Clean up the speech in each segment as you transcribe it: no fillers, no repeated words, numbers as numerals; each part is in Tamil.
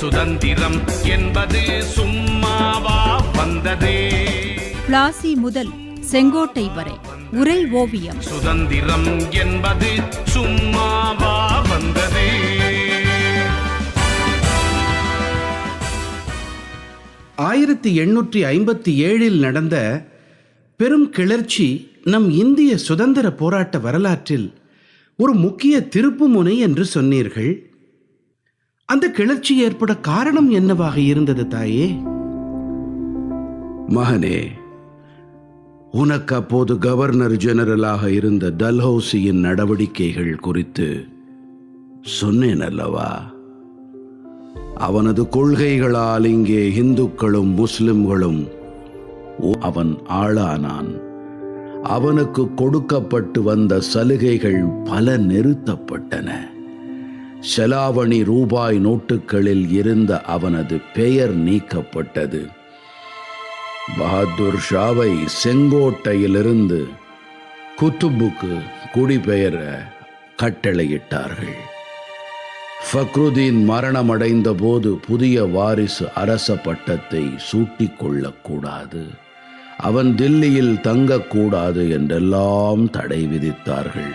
சுதந்திரம் என்பது சும்மாவா வந்ததே. பிளாசி முதல் செங்கோட்டை வரை உரை ஓவியம். சுதந்திரம் என்பது சும்மாவா வந்ததே. 1857 நடந்த பெரும் கிளர்ச்சி நம் இந்திய சுதந்திர போராட்ட வரலாற்றில் ஒரு முக்கிய திருப்புமுனை என்று சொன்னீர்கள். அந்த கிளர்ச்சி ஏற்பட காரணம் என்னவாக இருந்தது தாயே? மகனே, உனக்கு அப்போது கவர்னர் ஜெனரலாக இருந்த டல்ஹௌசியின் நடவடிக்கைகள் குறித்து சொன்னேன் அல்லவா? அவனது கொள்கைகளால் இங்கே இந்துக்களும் முஸ்லிம்களும் அவன் ஆளானான். அவனுக்கு கொடுக்கப்பட்டு வந்த சலுகைகள் பல நிறுத்தப்பட்டன. செலாவணி ரூபாய் நோட்டுகளில் இருந்த அவனது பெயர் நீக்கப்பட்டது. பஹாதுர் ஷாவை செங்கோட்டையிலிருந்து குத்துபுக்கு குடிபெயர கட்டளையிட்டார்கள். ஃபக்ருதீன் மரணமடைந்த போது புதிய வாரிசு அரச பட்டத்தை சூட்டிக் கொள்ளக்கூடாது, அவன் தில்லியில் தங்கக்கூடாது என்றெல்லாம் தடை விதித்தார்கள்.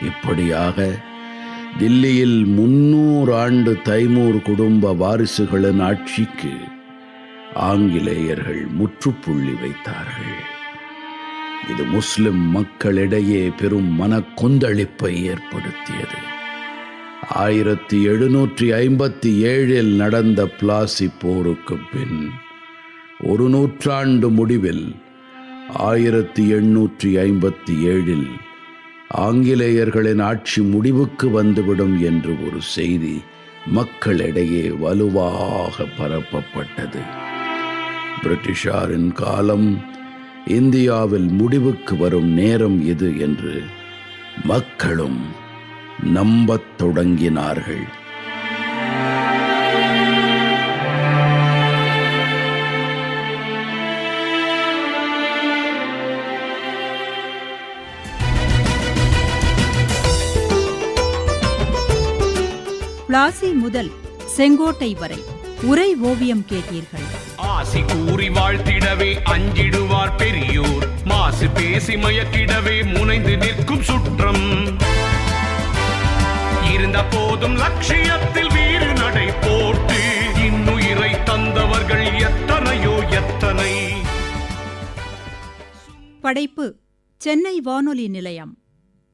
இப்படியாக தில்லியில் 300 ஆண்டு தைமூர் குடும்ப வாரிசுகளின் ஆட்சிக்கு ஆங்கிலேயர்கள் முற்றுப்புள்ளி வைத்தார்கள். இது முஸ்லிம் மக்களிடையே பெரும் மனக்கொந்தளிப்பை ஏற்படுத்தியது. 1757 நடந்த பிளாசி போருக்கு பின் ஒரு நூற்றாண்டு முடிவில் 1857 ஆங்கிலேயர்களின் ஆட்சி முடிவுக்கு வந்துவிடும் என்று ஒரு செய்தி மக்களிடையே வலுவாக பரப்பப்பட்டது. பிரிட்டிஷாரின் காலம் இந்தியாவில் முடிவுக்கு வரும் நேரம் இது என்று மக்களும் நம்பத் தொடங்கினார்கள். பிளாசி முதல் செங்கோட்டை வரை உரை ஓவியம் கேட்டீர்கள். ஆசி கூறி வாழ்த்திடவே அஞ்சிடுவார் பெரியோர், மாசு பேசி மயக்கிடவே முனைந்து நிற்கும் சுற்றம். இருந்த போதும் லட்சியத்தில் வீறு நடை போட்டு இன்னுயிரை தந்தவர்கள் எத்தனையோ எத்தனை. படைப்பு சென்னை வானொலி நிலையம்.